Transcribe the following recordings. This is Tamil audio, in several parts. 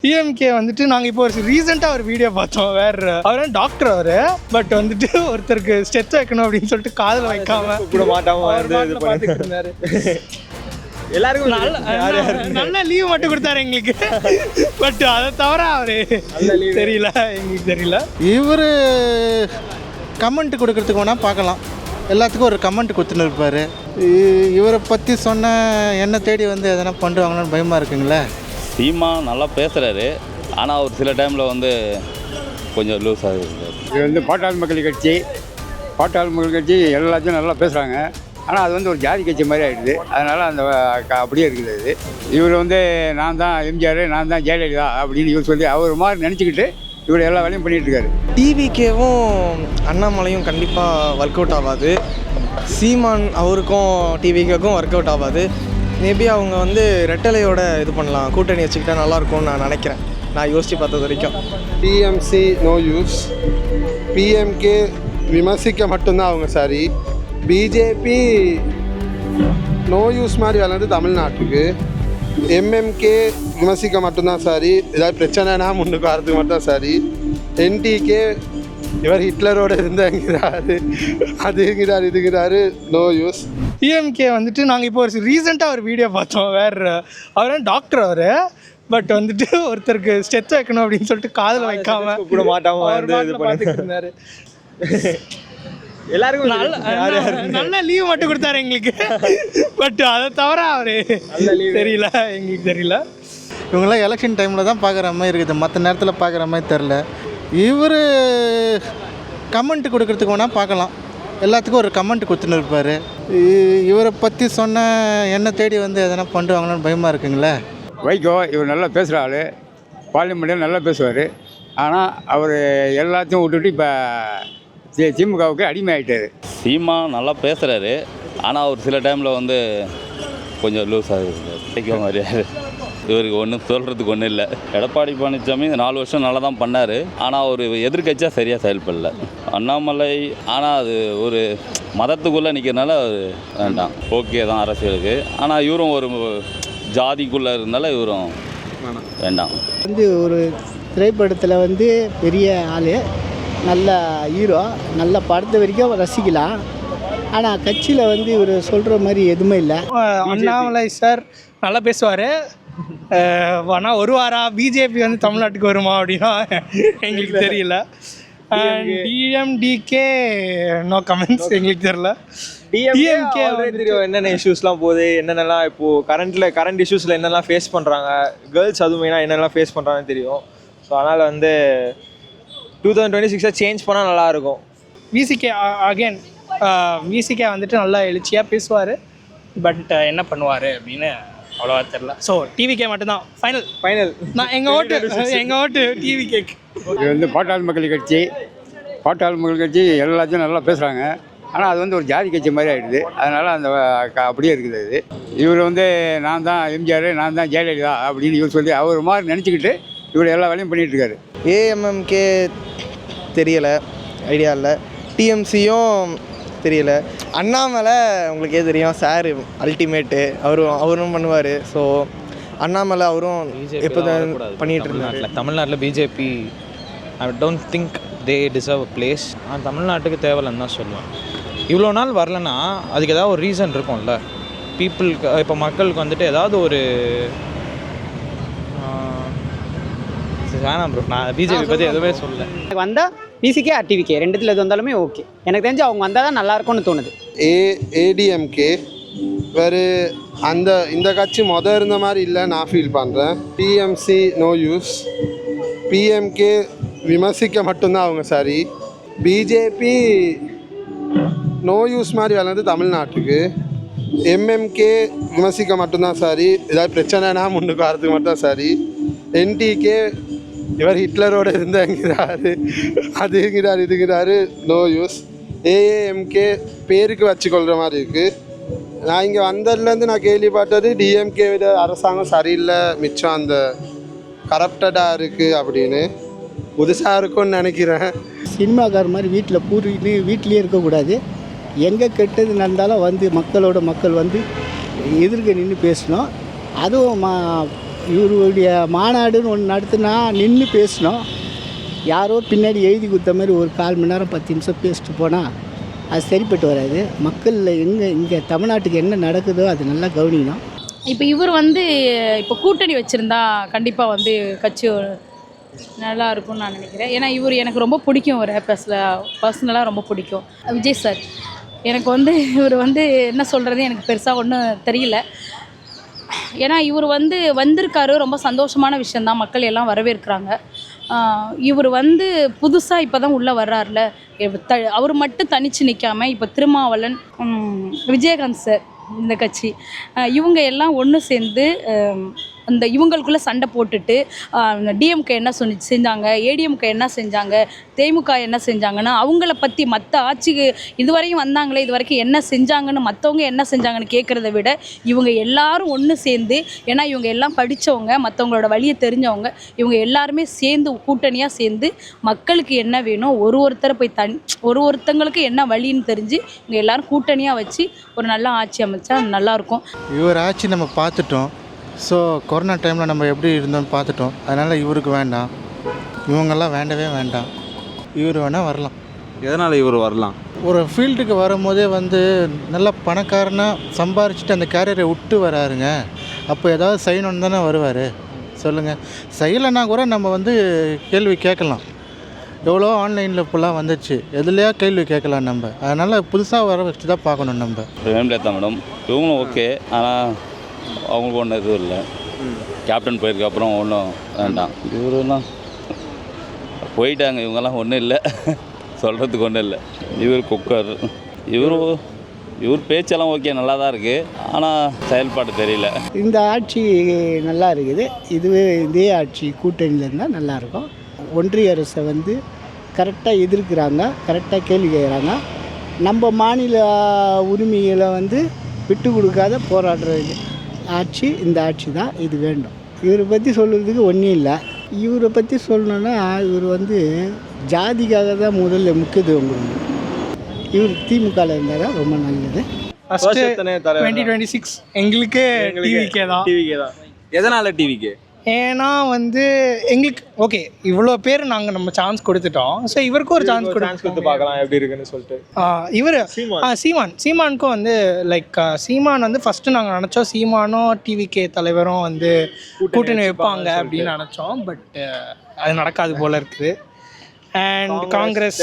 டிஎம்கே வந்துட்டு நாங்கள் இப்போ ஒரு ரீசெண்டாக ஒரு வீடியோ பார்த்தோம். அவர் டாக்டர் அவர், பட் வந்துட்டு ஒருத்தருக்கு ஸ்டெச் வைக்கணும் அப்படின்னு சொல்லிட்டு காதில் வைக்காம கூட மாட்டாம பார்த்துட்டு இருந்தாரு. எல்லாருக்கும் நல்ல லீவ் மட்டும் கொடுத்தாரு எங்களுக்கு, பட் அதை தவிர அவரு தெரியல, எங்களுக்கு தெரியல. இவர் கமெண்ட் கொடுக்கறதுக்கு வேணால் பார்க்கலாம், எல்லாத்துக்கும் ஒரு கமெண்ட் கொடுத்துன்னு இருப்பார். இவரை பற்றி சொன்ன என்ன தேடி வந்து எதனா பண்ணுவாங்கன்னு பயமாக இருக்குங்களே. சீமா நல்லா பேசுகிறாரு, ஆனால் ஒரு சில டைமில் வந்து கொஞ்சம் லூஸ் ஆகுது. இது வந்து பாட்டாளி மக்கள் கட்சி, பாட்டாளி மக்கள் கட்சி எல்லாத்தையும் நல்லா பேசுகிறாங்க. ஆனால் அது வந்து ஒரு ஜாதி கட்சி மாதிரி ஆகிடுது. அதனால் அந்த அப்படியே இருக்குது. அது இவர் வந்து நான் தான் எம்ஜிஆர், நான் தான் ஜெயலலிதா அப்படின்னு இவர் சொல்லி அவர் மாதிரி நினச்சிக்கிட்டு இவர் எல்லா வேலையும் பண்ணிகிட்ருக்காரு. டிவிகேவும் அண்ணாமலையும் கண்டிப்பாக ஒர்க் அவுட் ஆகாது. சீமான் அவருக்கும் டிவிகேக்கும் ஒர்க் அவுட் ஆகாது. மேபி அவங்க வந்து ரெட்டலையோட இது பண்ணலாம், கூட்டணி வச்சுக்கிட்டா நல்லாயிருக்கும்னு நான் நினைக்கிறேன், நான் யோசித்து பார்த்தது வரைக்கும். டிஎம்சி நோ யூஸ், பிஎம்கே விமர்சிக்க மட்டும்தான் அவங்க சரி. பிஜேபி நோ யூஸ் மாதிரி வளர்ந்து தமிழ்நாட்டுக்கு. எம்எம்கே விமர்சிக்க மட்டும்தான் சரி, ஏதாவது பிரச்சனைனா முன்னுக்கு வரதுக்கு மட்டும் சரி. என்டிகே இவர் ஹிட்லரோடு இருந்தாங்கிறாரு, அதுங்கிறாரு இதுங்கிறாரு, நோ யூஸ். டிஎம்கே வந்துட்டு நாங்கள் இப்போ ஒரு ரீசெண்டாக ஒரு வீடியோ பார்த்தோம். அவர் டாக்டர் அவர், பட் வந்துட்டு ஒருத்தருக்கு ஸ்டெச் வைக்கணும் அப்படின்னு சொல்லிட்டு காதில் வைக்காம கூட மாட்டாம பார்த்துட்டு இருந்தாரு. எல்லாருக்கும் நல்ல லீவ் மட்டும் கொடுத்தாரு எங்களுக்கு, பட் அதை தவிர அவரு தெரியல, எங்களுக்கு தெரியல. இவங்களாம் எலெக்ஷன் டைமில் தான் பார்க்குற மாதிரி இருக்குது, மற்ற நேரத்தில் பார்க்குற மாதிரி தெரில. இவர் கமெண்ட் கொடுக்கறதுக்கு வேணால் பார்க்கலாம், எல்லாத்துக்கும் ஒரு கமெண்ட் கொடுத்துன்னு இருப்பார். இவரை பற்றி சொன்ன என்ன தேடி வந்து எதனா பண்ணுவாங்கன்னு பயமாக இருக்குங்களே. வைகோ இவர் நல்லா பேசுகிற ஆள், பார்லிமெண்ட்டில் நல்லா பேசுவார். ஆனால் அவர் எல்லாத்தையும் விட்டுட்டு இப்போ திமுகவுக்கு அடிமை ஆகிட்டார். சீமா நல்லா பேசுகிறாரு, ஆனால் ஒரு சில டைமில் வந்து கொஞ்சம் லூஸ் ஆகுது. கேட்க மாதிரியாது. இவருக்கு ஒன்றும் சொல்கிறதுக்கு ஒன்றும் இல்லை. எடப்பாடி பழனிசாமி 4 வருஷம் நல்லா தான் பண்ணார், ஆனால் ஒரு எதிர்கட்சியாக சரியாக செயல்படல. அண்ணாமலை ஆனால் அது ஒரு மதத்துக்குள்ளே நிற்கிறனால வேண்டாம், ஓகே தான் அரசியலுக்கு. ஆனால் இவரும் ஒரு ஜாதிக்குள்ளே இருந்தால இவரும் வேண்டாம். வந்து ஒரு திரைப்படத்தில் வந்து பெரிய ஆள், நல்ல ஹீரோ, நல்ல படத்தை வரைக்கும் ரசிக்கலாம். ஆனால் கட்சியில் வந்து இவர் சொல்கிற மாதிரி எதுவுமே இல்லை. அண்ணாமலை சார் நல்லா பேசுவார், ஆனால் வருவாரா பிஜேபி வந்து தமிழ்நாட்டுக்கு வருமா அப்படின்னா எங்களுக்கு தெரியல. டிஎம்டிகே நோ கமெண்ட்ஸ், எங்களுக்கு தெரியல. டிஎம்கே தெரியும் என்னென்ன இஷ்யூஸ்லாம் போகுது, என்னென்னலாம் இப்போது கரண்ட் இஷ்யூஸில் என்னெல்லாம் ஃபேஸ் பண்ணுறாங்க, கேர்ள்ஸ் அதுவும் மெயினாக என்னெல்லாம் ஃபேஸ் பண்ணுறாங்கன்னு தெரியும். ஸோ அதனால் வந்து 2026 சேஞ்ச் பண்ணால் நல்லாயிருக்கும். விசிகே அகெயின், விசிகே வந்துட்டு நல்லா எழுச்சியாக பேசுவார், பட் என்ன பண்ணுவார் அப்படின்னு அவ்வளோவா தெரில. ஸோ டிவிகே மட்டும்தான் ஃபைனல். நான் எங்கள் ஓட்டு டிவிகேக்கு. இது வந்து பாட்டாளி மக்கள் கட்சி, பாட்டாளி மக்கள் கட்சி எல்லாத்தையும் நல்லா பேசுகிறாங்க. ஆனால் அது வந்து ஒரு ஜாதி கட்சி மாதிரி ஆகிடுது. அதனால் அந்த அப்படியே இருக்குது. அது இவர் வந்து நான் தான் எம்ஜிஆர், நான் தான் ஜெயலலிதா அப்படின்னு இவர் சொல்லி அவர் மாதிரி நினச்சிக்கிட்டு இவர் எல்லா வேலையும் பண்ணிகிட்ருக்காரு. ஏஎம்எம்கே தெரியலை, ஐடியா இல்லை. டிஎம்சியும் தெரியல. அண்ணாமலை உங்களுக்கே தெரியும், சார் அல்டிமேட்டு, அவரும் பண்ணுவார். ஸோ அண்ணாமலை அவரும் எப்போ தான் பண்ணிகிட்டு இருந்தாங்க. தமிழ்நாட்டில் BJP I don't think they deserve a place. ஆனால் தமிழ்நாட்டுக்கு தேவையில்லைன்னு தான் சொல்லுவேன். இவ்வளோ நாள் வரலன்னா அதுக்கு ஏதாவது ஒரு ரீசன் இருக்கும்ல. பீப்புளுக்கு இப்போ மக்களுக்கு வந்துட்டு ஏதாவது ஒரு வேணாம் ப்ரோ, நான் பிஜேபி பற்றி எதுவுமே சொல்லலை. எனக்கு வந்தால் பிசிகே டிவிகே ரெண்டுத்தில் எது வந்தாலுமே ஓகே. எனக்கு தெரிஞ்சு அவங்க வந்தால் தான் நல்லாயிருக்கும்னு தோணுது. ஏடிஎம்கே வேறு இந்த கட்சி இருந்த மாதிரி இல்லை நான் ஃபீல் பண்ணுறேன். டிஎம்சி நோ யூஸ், பிஎம்கே விமர்சிக்க மட்டும்தான் அவங்க சரி. பிஜேபி நோ யூஸ் மாதிரி வளர்ந்து தமிழ்நாட்டுக்கு. எம்எம்கே விமர்சிக்க மட்டும்தான் சரி, ஏதாவது பிரச்சனைனா முன்னுக்கு வரதுக்கு மட்டும் சரி. என்டிகே இவர் ஹிட்லரோடு இருந்தாங்கிறாரு, அதுங்கிறாரு இதுங்கிறாரு, நோ யூஸ். ஏஏஎம்கே பேருக்கு வச்சுக்கொள்கிற மாதிரி இருக்குது. நான் இங்கே வந்ததுலேருந்து நான் கேள்விப்பட்டது டிஎம்கே விட அரசாங்கம் சரியில்லை, மிச்சம் அந்த கரப்டடாக இருக்குது அப்படின்னு. புதுசாக இருக்கும்னு நினைக்கிறேன். சினிமாக்கார மாதிரி வீட்டிலே இருக்கக்கூடாது. எங்கே கெட்டது நடந்தாலும் வந்து மக்கள் வந்து எதிர்க்க நின்று பேசணும். அதுவும் இவருடைய மாநாடுன்னு ஒன்று நடத்துனா நின்று பேசணும். யாரோ பின்னாடி எழுதி கொடுத்த மாதிரி ஒரு 1/4 மணி நேரம் 10 நிமிஷம் பேசிட்டு போனால் அது சரிப்பட்டு வராது. மக்களில் இங்கே தமிழ்நாட்டுக்கு என்ன நடக்குதோ அது நல்லா கவனிக்கணும். இப்போ இவர் இப்போ கூட்டணி வச்சுருந்தா கண்டிப்பாக கட்சி நல்லா இருக்கும்னு நான் நினைக்கிறேன். ஏன்னா இவர் எனக்கு ரொம்ப பிடிக்கும், ஒரு பர்சனலாக ரொம்ப பிடிக்கும் விஜய் சார். எனக்கு இவர் என்ன சொல்கிறது எனக்கு பெருசாக ஒன்றும் தெரியல. ஏன்னா இவர் வந்திருக்காரு, ரொம்ப சந்தோஷமான விஷயந்தான், மக்கள் எல்லாம் வரவேற்கிறாங்க. இவர் புதுசாக இப்போ தான் உள்ளே வர்றாருல, அவர் மட்டும் தனித்து நிற்காமல் இப்போ திருமாவளவன், விஜயகாந்த் சார், இந்த கட்சி இவங்க எல்லாம் ஒன்று சேர்ந்து இவங்களுக்குள்ளே சண்டை போட்டுட்டு டிஎம்கே என்ன செஞ்சாங்க, ஏடிஎம்கே என்ன செஞ்சாங்க, தேமுக என்ன செஞ்சாங்கன்னா அவங்கள பற்றி மற்ற ஆட்சிக்கு இதுவரையும் வந்தாங்களே இது வரைக்கும் என்ன செஞ்சாங்கன்னு மற்றவங்க என்ன செஞ்சாங்கன்னு கேட்குறத விட இவங்க எல்லாரும் ஒன்று சேர்ந்து, ஏன்னா இவங்க எல்லாம் படித்தவங்க, மற்றவங்களோட வழியை தெரிஞ்சவங்க, இவங்க எல்லாருமே சேர்ந்து கூட்டணியாக சேர்ந்து மக்களுக்கு என்ன வேணும், ஒருத்தரை போய் ஒருத்தங்களுக்கு என்ன வழின்னு தெரிஞ்சு இவங்க எல்லாரும் கூட்டணியாக வச்சு ஒரு நல்ல ஆட்சி அமைச்சா நல்லாயிருக்கும். இவர் ஆட்சி நம்ம பார்த்துட்டோம். ஸோ கொரோனா டைமில் நம்ம எப்படி இருந்தோம்னு பார்த்துட்டோம். அதனால் இவருக்கு வேண்டாம், இவங்கெல்லாம் வேண்டவே வேண்டாம். இவர் வேணால் வரலாம். எதனால் இவர் வரலாம்? ஒரு ஃபீல்டுக்கு வரும்போதே நல்லா பணக்காரனாக சம்பாரிச்சுட்டு அந்த கேரியரை விட்டு வராருங்க. அப்போ ஏதாவது செய்யணுன்னு தானே வருவார். சொல்லுங்கள், செய்யலைன்னா கூட நம்ம கேள்வி கேட்கலாம். எவ்வளோ ஆன்லைனில் இப்போலாம் வந்துச்சு, எதுலையா கேள்வி கேட்கலாம் நம்ம. அதனால் புதுசாக வர வச்சு தான் பார்க்கணும் நம்ம. வேம்பலேத்தா மேடம் இவங்களும் ஓகே, ஆனால் அவங்களுக்கு ஒன்றும் எதுவும் இல்லை. கேப்டன் போயிருக்க அப்புறம் ஒன்றும் வேண்டாம். இவரெல்லாம் போயிட்டாங்க, இவங்கெல்லாம் ஒன்றும் இல்லை, சொல்கிறதுக்கு ஒன்றும் இல்லை. இவர் குக்கர், இவர் பேச்செல்லாம் ஓகே, நல்லா தான் இருக்குது, ஆனால் செயல்பாடு தெரியல. இந்த ஆட்சி நல்லா இருக்குது. இதே ஆட்சி கூட்டணியில் இருந்தால் நல்லாயிருக்கும். ஒன்றிய அரசை கரெக்டாக எதிர்க்கிறாங்க, கரெக்டாக கேள்வி கேட்குறாங்க. நம்ம மாநில உரிமைகளை விட்டு கொடுக்காத போராடுறது ஆட்சி இந்த ஆட்சி தான். இது வேண்டும். இவரை பற்றி சொல்கிறதுக்கு ஒன்றும் இல்லை. இவரை பற்றி சொல்லணுன்னா இவர் ஜாதிக்காக தான் முதல்ல முக்கியத்துவம் கொடுக்கணும். இவர் திமுகவில் இருந்தால் தான் ரொம்ப நல்லது. ஃபஸ்ட்டு 2026 எங்களுக்கு டிவிக்கே தான். எதனால் டிவிக்கு? ஏன்னா எங்களுக்கு ஓகே இவ்வளோ பேர் நம்ம சான்ஸ் கொடுத்துட்டோம். ஸோ இவருக்கும் ஒரு சான்ஸ் கொடுத்து பார்க்கலாம் எப்படி இருக்குன்னு சொல்லிட்டு. இவர் சீமானுக்கும் லைக் சீமான் ஃபஸ்ட்டு நாங்கள் நினச்சோம் சீமானும் டிவிகே தலைவரும் கூட்டணி வைப்பாங்க அப்படின்னு நினச்சோம். பட் அது நடக்காது போல் இருக்குது. அண்ட் காங்கிரஸ்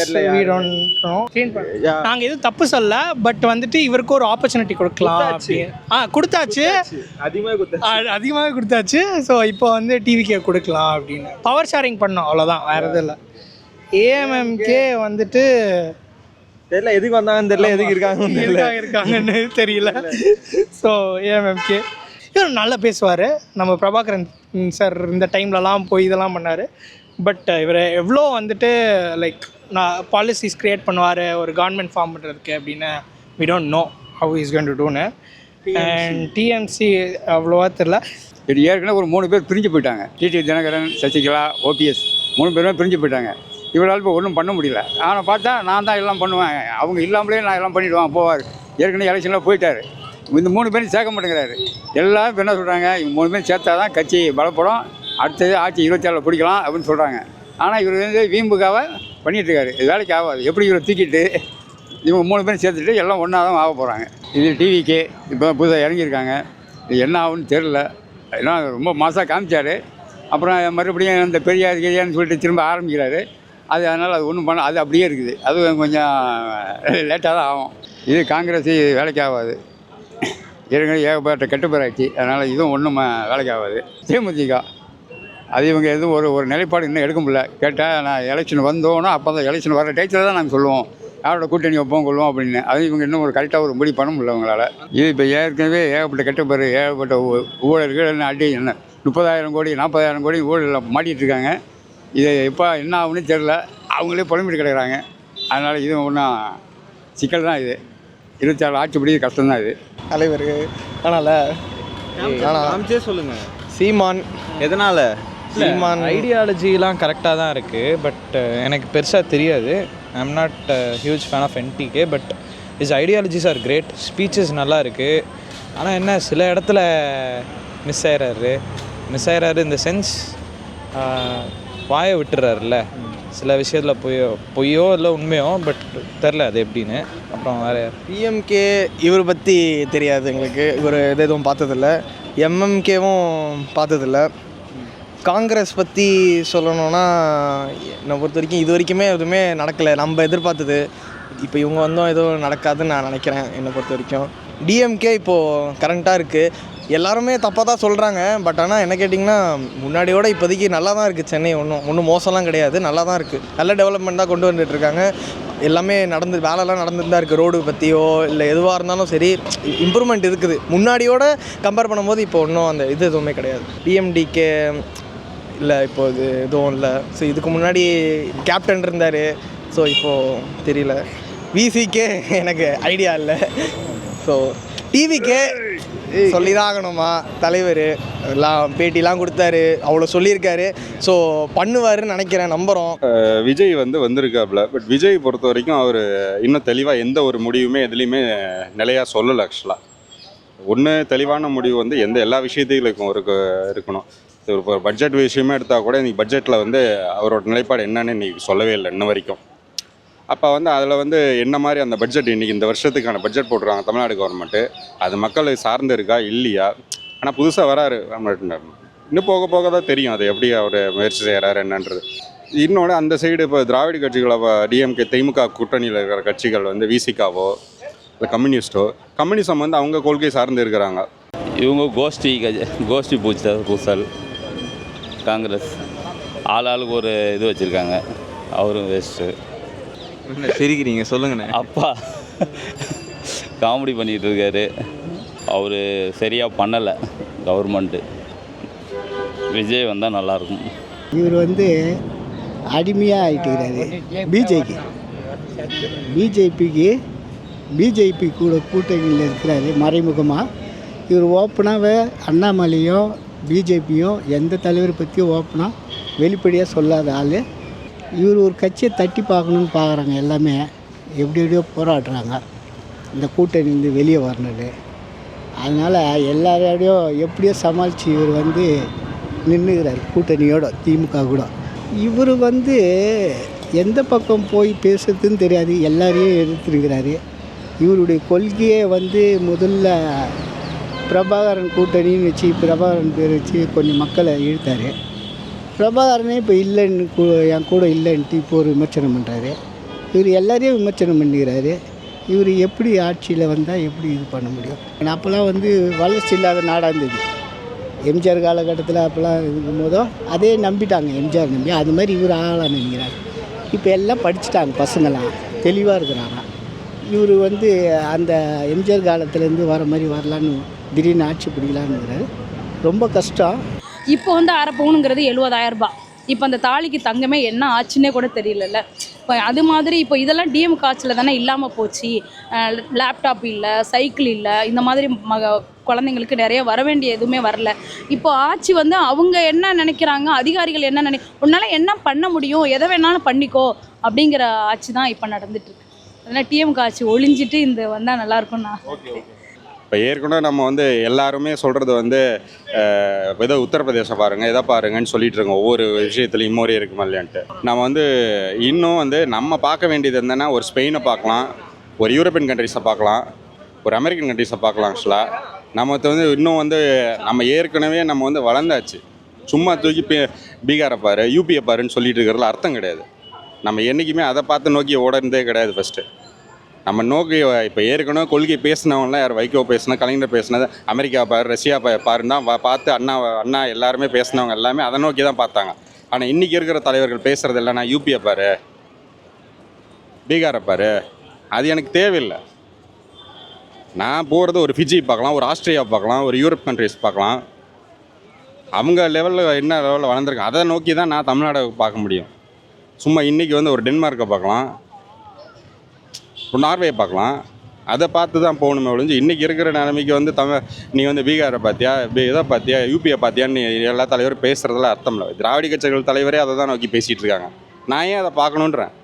நாங்கள் எதுவும் தப்பு சொல்ல, பட் இவருக்கு ஒரு ஆப்பர்ச்சுனிட்டி கொடுக்கலாம் அப்படின்னு கொடுத்தாச்சு, அதிகமாக கொடுத்தாச்சு. ஸோ இப்போ டிவிக்கே கொடுக்கலாம் அப்படின்னு பவர் ஷேரிங் பண்ணோம், அவ்வளோதான், வேறு எதுவும் இல்லை. ஏஎம்எம்கே தெரியல எதுக்கு வந்தாங்கன்னு தெரியல, எதுக்கு இருக்காங்கன்னு தெரியல. ஸோ ஏஎம்எம்கே இவர் நல்லா பேசுவார். நம்ம பிரபாகரன் சார் இந்த டைம்லலாம் போய் இதெல்லாம் பண்ணார். பட் இவர் எவ்வளோ லைக் நான் பாலிசிஸ் க்ரியேட் பண்ணுவார் ஒரு கவர்மெண்ட் ஃபார்ம் பண்ணுறதுக்கு அப்படின்னு we don't know how he is going to do it. And TMC அவ்வளோவா தெரில. இது ஏற்கனவே ஒரு 3 பேர் பிரிஞ்சு போயிட்டாங்க. டிடி தினகரன், சசிகலா, ஓபிஎஸ் 3 பேருமே பிரிஞ்சு போயிட்டாங்க. இவரால் இப்போ ஒன்றும் பண்ண முடியல. ஆனால் பார்த்தா நான் தான் எல்லாம் பண்ணுவேன், அவங்க இல்லாமலே நான் எல்லாம் பண்ணிவிடுவேன் போவார். ஏற்கனவே எலெக்ஷனில் போயிட்டார். இந்த 3 பேரும் சேர்க்க மாட்டேங்கிறாரு. எல்லோரும் இப்போ என்ன சொல்கிறாங்க, இவங்க 3 பேரும் சேர்த்தா தான் கட்சி பலப்படும், அடுத்தது ஆட்சி 27 பிடிக்கலாம் அப்படின்னு சொல்கிறாங்க. ஆனால் இவர் வீம்புக்காக பண்ணிகிட்ருக்காரு. இது வேலைக்கு ஆகாது. எப்படி இவரை தூக்கிட்டு இவங்க 3 பேரும் சேர்த்துட்டு எல்லாம் ஒன்றா தான் ஆக போகிறாங்க. இது டிவிக்கே இப்போ புதுசாக இறங்கியிருக்காங்க. இது என்ன ஆகுன்னு தெரில. ஏன்னா ரொம்ப மாசாக காமிச்சார். அப்புறம் மறுபடியும் அந்த பெரியார் கிரியான்னு சொல்லிட்டு திரும்ப ஆரம்பிக்கிறாரு. அதனால் அது ஒன்றும் பண்ண, அது அப்படியே இருக்குது. அது கொஞ்சம் லேட்டாக தான் ஆகும். இது காங்கிரஸ் வேலைக்கு ஆகாது. ஏற்கனவே ஏகப்பட்ட கெட்டுப்பேராச்சு. அதனால் இதுவும் ஒன்றும் வேலைக்கு ஆகாது. தேமுதிக அது இவங்க எதுவும் ஒரு நிலைப்பாடு இன்னும் எடுக்க முடியல. கேட்டால் நான் எலெக்ஷன் வந்தோன்னா அப்போ தான் எலெக்ஷன் வர டேட்டில் தான் நாங்கள் சொல்லுவோம் யாரோட கூட்டணி வைப்போம் கொள்வோம் அப்படின்னு. அது இவங்க இன்னும் ஒரு கரெக்டாக ஒரு முடிவு பண்ண முடியல அவங்களால. இது இப்போ ஏற்கனவே ஏகப்பட்ட கெட்டப்பேர், ஏகப்பட்ட ஊழல்கள் என்ன அடி என்ன 30,000 கோடி 40,000 கோடி ஊழலில் மாட்டிகிட்டு இருக்காங்க. இது எப்போ என்ன ஆகுன்னு தெரில. அவங்களே புலம்பிட்டு கிடக்குறாங்க. அதனால் இது ஒன்றும் சிக்கல் தான். இது 27 ஆட்சிப்படி கஷ்டம்தான் இது தலைவர். அதனால் காமிச்சே சொல்லுங்கள். சீமான் எதனால்? சீமான் ஐடியாலஜிலாம் கரெக்டாக தான் இருக்குது. பட் எனக்கு பெருசாக தெரியாது. I am not huge fan of NTK. But is ideologies are great. Speeches நல்லா இருக்குது. ஆனால் என்ன சில இடத்துல மிஸ் ஆகிறாரு. மிஸ் ஆகிறாரு இந்த சென்ஸ் வாயை விட்டுறாருல்ல சில விஷயத்தில் பொய்யோ இல்லை உண்மையோ, பட் தெரில அது எப்படின்னு. அப்புறம் வேறு பிஎம்கே இவரை பற்றி தெரியாது எங்களுக்கு, இவர் எதுவும் பார்த்ததில்ல. எம்எம்கேவும் பார்த்ததில்ல. காங்கிரஸ் பற்றி சொல்லணுன்னா என்னை பொறுத்த வரைக்கும் இது வரைக்குமே எதுவுமே நடக்கலை நம்ம எதிர்பார்த்தது. இப்போ இவங்க வந்தோம் எதுவும் நடக்காதுன்னு நான் நினைக்கிறேன் என்னை பொறுத்த வரைக்கும். டிஎம்கே இப்போது கரண்ட்டாக இருக்குது. எல்லாருமே தப்பாக தான் சொல்கிறாங்க, பட் ஆனால் என்ன கேட்டிங்கன்னா முன்னாடியோட இப்போதைக்கு நல்லா தான் இருக்குது. சென்னை ஒன்றும் மோசம்லாம் கிடையாது, நல்லா தான் இருக்குது. நல்ல டெவலப்மெண்ட் தான் கொண்டு வந்துட்டுருக்காங்க. எல்லாமே வேலைலாம் நடந்துட்டு தான் இருக்குது. ரோடு பற்றியோ இல்லை எதுவாக இருந்தாலும் சரி இம்ப்ரூவ்மெண்ட் இருக்குது. முன்னாடியோட கம்பேர் பண்ணும்போது இப்போ ஒன்றும் அந்த இது எதுவுமே கிடையாது. டிஎம்டிகே இல்லை இப்போ இது எதுவும் இல்லை. ஸோ இதுக்கு முன்னாடி கேப்டன் இருந்தார், ஸோ இப்போது தெரியல. விசிகே எனக்கு ஐடியா இல்லை. ஸோ டிவிக்கே சொல்லி தான் ஆகணுமா, தலைவர் எல்லாம் பேட்டிலாம் கொடுத்தாரு, அவ்வளோ சொல்லியிருக்காரு. ஸோ பண்ணுவாருன்னு நினைக்கிறேன், நம்புகிறோம். விஜய் வந்திருக்காப்புல. பட் விஜய் பொறுத்த வரைக்கும் அவர் இன்னும் தெளிவாக எந்த ஒரு முடிவுமே எதுலேயுமே நிலையாக சொல்லலை. ஆக்சுவலாக ஒன்று தெளிவான முடிவு எல்லா விஷயத்துக்கும் இருக்கணும். ஒரு பட்ஜெட் விஷயமே எடுத்தால் கூட இன்றைக்கி பட்ஜெட்டில் அவரோட நிலைப்பாடு என்னன்னு இன்றைக்கி சொல்லவே இல்லை இன்ன வரைக்கும். அப்போ அதில் என்ன மாதிரி அந்த பட்ஜெட் இன்றைக்கி இந்த வருஷத்துக்கான பட்ஜெட் போட்டுருக்காங்க தமிழ்நாடு கவர்மெண்ட்டு, அது மக்களை சார்ந்து இருக்கா இல்லையா? ஆனால் புதுசாக வராரு இன்னும் போக போக தான் தெரியும் அது எப்படி அவர் முயற்சி செய்கிறாரு என்னன்றது. இன்னொன்று அந்த சைடு இப்போ திராவிட கட்சிகளை டிஎம்கே திமுக கூட்டணியில் இருக்கிற கட்சிகள் விசிகாவோ இல்லை கம்யூனிசம் அவங்க கொள்கை சார்ந்து இருக்கிறாங்க. இவங்க கோஷ்டி பூசல் காங்கிரஸ் ஆளுக்கு ஒரு இது வச்சுருக்காங்க. அவரும் வேஸ்ட்டு. சிரிக்கிறீங்க, சொல்லுங்கண்ணே. அப்பா காமெடி பண்ணிகிட்டு இருக்காரு. அவர் சரியாக பண்ணலை கவர்மெண்ட்டு. விஜய் வந்தால் நல்லாயிருக்கும். இவர் அடிமையாக ஆகிட்டுக்கிறாரு பிஜேபி கூட கூட்டணியில் இருக்கிறாரு மறைமுகமாக. இவர் ஓப்பனாகவே அண்ணாமலையும் பிஜேபியும் எந்த தலைவரை பற்றியும் ஓப்பனாக வெளிப்படையாக சொல்லாத ஆள். இவர் ஒரு கட்சியை தட்டி பார்க்கணுன்னு பார்க்குறாங்க. எல்லாமே எப்படியோ போராடுறாங்க இந்த கூட்டணி வெளியே வரணுன்னு. அதனால் எல்லாரோடையும் எப்படியோ சமாளித்து இவர் நின்றுக்கிறார் கூட்டணியோட திமுக கூட. இவர் எந்த பக்கம் போய் பேசுறதுன்னு தெரியாது, எல்லாரையும் எதிர்த்துருக்கிறாரு. இவருடைய கொள்கையே முதல்ல பிரபாகரன் கூட்டணின்னு வச்சு பிரபாகரன் பேர் வச்சு கொஞ்சம் மக்களை இழுத்தார். பிரபாகரனே இப்போ இல்லைன்னு என் கூட இல்லைன்ட்டு இப்போ ஒரு விமர்சனம் பண்ணுறாரு. இவர் எல்லாரையும் விமர்சனம் பண்ணிக்கிறாரு. இவர் எப்படி ஆட்சியில் வந்தால் எப்படி இது பண்ண முடியும்? அப்போல்லாம் வளர்ச்சி இல்லாத நாடாக இருந்தது. எம்ஜிஆர் காலகட்டத்தில் அப்போல்லாம் இருக்கும் போதும் அதே நம்பிட்டாங்க, எம்ஜிஆர் நம்பி. அது மாதிரி இவர் ஆகலாம் நினைக்கிறார். இப்போ எல்லாம் படிச்சுட்டாங்க, பசங்களாம் தெளிவாக இருக்கிறாங்க. இவர் அந்த எம்ஜிஆர் காலத்துலேருந்து வர மாதிரி வரலான்னு திடீர்னு ஆட்சி பிடிக்கலான்னுங்கிறாரு. ரொம்ப கஷ்டம். இப்போ அரை பவுனுங்கிறது 70,000 ரூபாய். இப்போ அந்த தாலிக்கு தங்கமே என்ன ஆச்சுன்னே கூட தெரியலல்ல. இப்போ அது மாதிரி இப்போ இதெல்லாம் டிஎம்கே ஆட்சியில் தானே இல்லாமல் போச்சு. லேப்டாப் இல்லை, சைக்கிள் இல்லை, இந்த மாதிரி குழந்தைங்களுக்கு நிறைய வர வேண்டிய எதுவுமே வரல. இப்போ ஆட்சி அவங்க என்ன நினைக்கிறாங்க, அதிகாரிகள் என்ன உன்னால் என்ன பண்ண முடியும், எதை வேணாலும் பண்ணிக்கோ அப்படிங்கிற ஆட்சி தான் இப்போ நடந்துட்டுருக்கு. அதனால் டிஎம்கே ஆட்சி ஒழிஞ்சிட்டு இந்த வந்தால் நல்லாயிருக்கும் நான். இப்போ ஏற்கனவே நம்ம எல்லாருமே சொல்கிறது ஏதோ உத்தரப்பிரதேசம் பாருங்கள் எதை பாருங்கன்னு சொல்லிட்டு இருக்கோம். ஒவ்வொரு விஷயத்துலையும் இன்னொரு இருக்குமா இல்லையான்ட்டு. நம்ம இன்னும் நம்ம பார்க்க வேண்டியது என்னென்னா ஒரு ஸ்பெயினை பார்க்கலாம், ஒரு யூரோப்பியன் கண்ட்ரிஸை பார்க்கலாம், ஒரு அமெரிக்கன் கண்ட்ரிஸை பார்க்கலாம். ஆக்சுவலாக நம்ம இன்னும் நம்ம ஏற்கனவே நம்ம வளர்ந்தாச்சு. சும்மா தூக்கி பீகாரை பாரு யூபியை பாருன்னு சொல்லிட்டு இருக்கிறதுல அர்த்தம் கிடையாது. நம்ம என்றைக்குமே அதை பார்த்து நோக்கி ஓடுறதே கிடையாது. ஃபஸ்ட்டு நம்ம நோக்கி இப்போ ஏற்கனவே கொள்கை பேசினவங்களாம் யார் வைகோ பேசினா, கலைஞர் பேசினது, அமெரிக்கா பாரு ரஷ்யா பாருன்னு தான் பார்த்து அண்ணா எல்லாருமே பேசினவங்க எல்லாமே அதை நோக்கி தான் பார்த்தாங்க. ஆனால் இன்றைக்கி இருக்கிற தலைவர்கள் பேசுகிறது இல்லைனா யூபியை பாரு பீகாரை பாரு, அது எனக்கு தேவையில்லை. நான் போகிறது ஒரு ஃபிஜி பார்க்கலாம், ஒரு ஆஸ்திரேலியா பார்க்கலாம், ஒரு யூரோப் கண்ட்ரிஸ் பார்க்கலாம். அவங்க லெவலில் என்ன லெவலில் வளர்ந்துருக்காங்க அதை நோக்கி தான் நான் தமிழ்நாடை பார்க்க முடியும். சும்மா இன்றைக்கி ஒரு டென்மார்க்கை பார்க்கலாம், ஒரு நார்வே பார்க்கலாம், அதை பார்த்து தான் போகணுமே ஒழிஞ்சு இன்றைக்கி இருக்கிற நிலைமைக்கு நீ பீகாரை பார்த்தியா, இதை பார்த்தியா, யூபியை பார்த்தியான்னு எல்லா தலைவரும் பேசுகிறதுல அர்த்தம் இல்லை. திராவிட கட்சிகள் தலைவரே அதை தான் நோக்கி பேசிகிட்டு இருக்காங்க. நான் ஏன் அதை பார்க்கணுன்றேன்?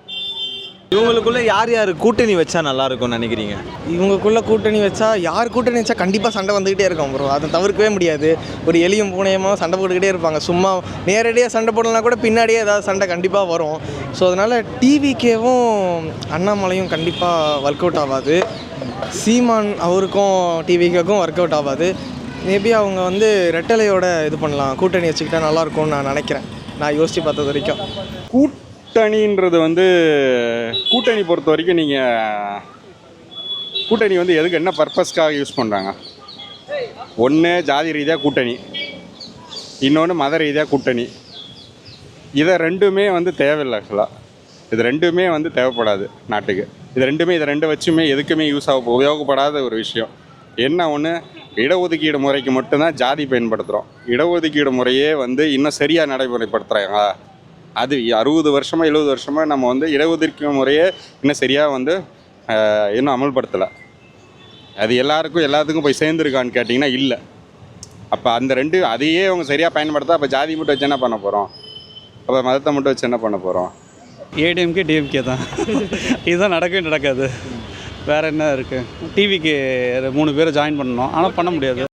இவங்களுக்குள்ள யார் யார் கூட்டணி வச்சா நல்லா இருக்கும்னு நினைக்கிறீங்க? இவங்களுக்குள்ள கூட்டணி வச்சா யார் கூட்டணி வச்சா கண்டிப்பாக சண்டை வந்துக்கிட்டே இருக்கும் ப்ரோ. அதை தவிர்க்கவே முடியாது. ஒரு எலியும் பூனையமாக சண்டை போட்டுக்கிட்டே இருப்பாங்க. சும்மா நேரடியாக சண்டை போடலாம் கூட பின்னாடியே ஏதாவது சண்டை கண்டிப்பாக வரும். ஸோ அதனால் டிவிகேவும் அண்ணாமலையும் கண்டிப்பாக ஒர்க் அவுட் ஆகாது. சீமான் அவருக்கும் டிவிகேக்கும் ஒர்க் அவுட் ஆகாது. மேபி அவங்க வந்து ரெட்டலையோட இது பண்ணலாம், கூட்டணி வச்சுக்கிட்டா நல்லாயிருக்கும்னு நான் நினைக்கிறேன். நான் யோசித்து பார்த்தது வரைக்கும் கூட்டணின்றது வந்து கூட்டணி பொறுத்த வரைக்கும் நீங்கள் கூட்டணி வந்து எதுக்கு என்ன பர்பஸ்க்காக யூஸ் பண்ணுறாங்க? ஒன்று ஜாதி ரீதியாக கூட்டணி, இன்னொன்று மத ரீதியாக கூட்டணி. இதை ரெண்டுமே வந்து தேவையில்லை. ஆக்சுவலாக இது ரெண்டுமே வந்து தேவைப்படாது நாட்டுக்கு. இது ரெண்டு வச்சுமே எதுக்குமே உபயோகப்படாத ஒரு விஷயம். என்ன ஒன்று, இடஒதுக்கீடு முறைக்கு மட்டும்தான் ஜாதி பயன்படுத்துகிறோம். இடஒதுக்கீடு முறையே வந்து இன்னும் சரியாக நடைமுறைப்படுத்துகிறாங்க. அது 60 வருஷமாக 70 வருஷமாக நம்ம வந்து இடஒதுக்கீடு முறையே இன்னும் சரியாக வந்து இன்னும் அமல்படுத்தலை. அது எல்லாத்துக்கும் போய் சேர்ந்துருக்கான்னு கேட்டிங்கன்னா இல்லை. அப்போ அந்த அதையே அவங்க சரியாக பயன்படுத்தா அப்போ ஜாதி மட்டும் வச்சு என்ன பண்ண போகிறோம்? அப்போ மதத்தை மட்டும் வச்சு என்ன பண்ண போகிறோம்? ஏடிஎம்கே டிஎம்கே தான். இதுதான் நடக்கவே நடக்காது. வேறு என்ன இருக்குது? டிவிக்கு 3 பேரை ஜாயின் பண்ணணும், ஆனால் பண்ண முடியாது.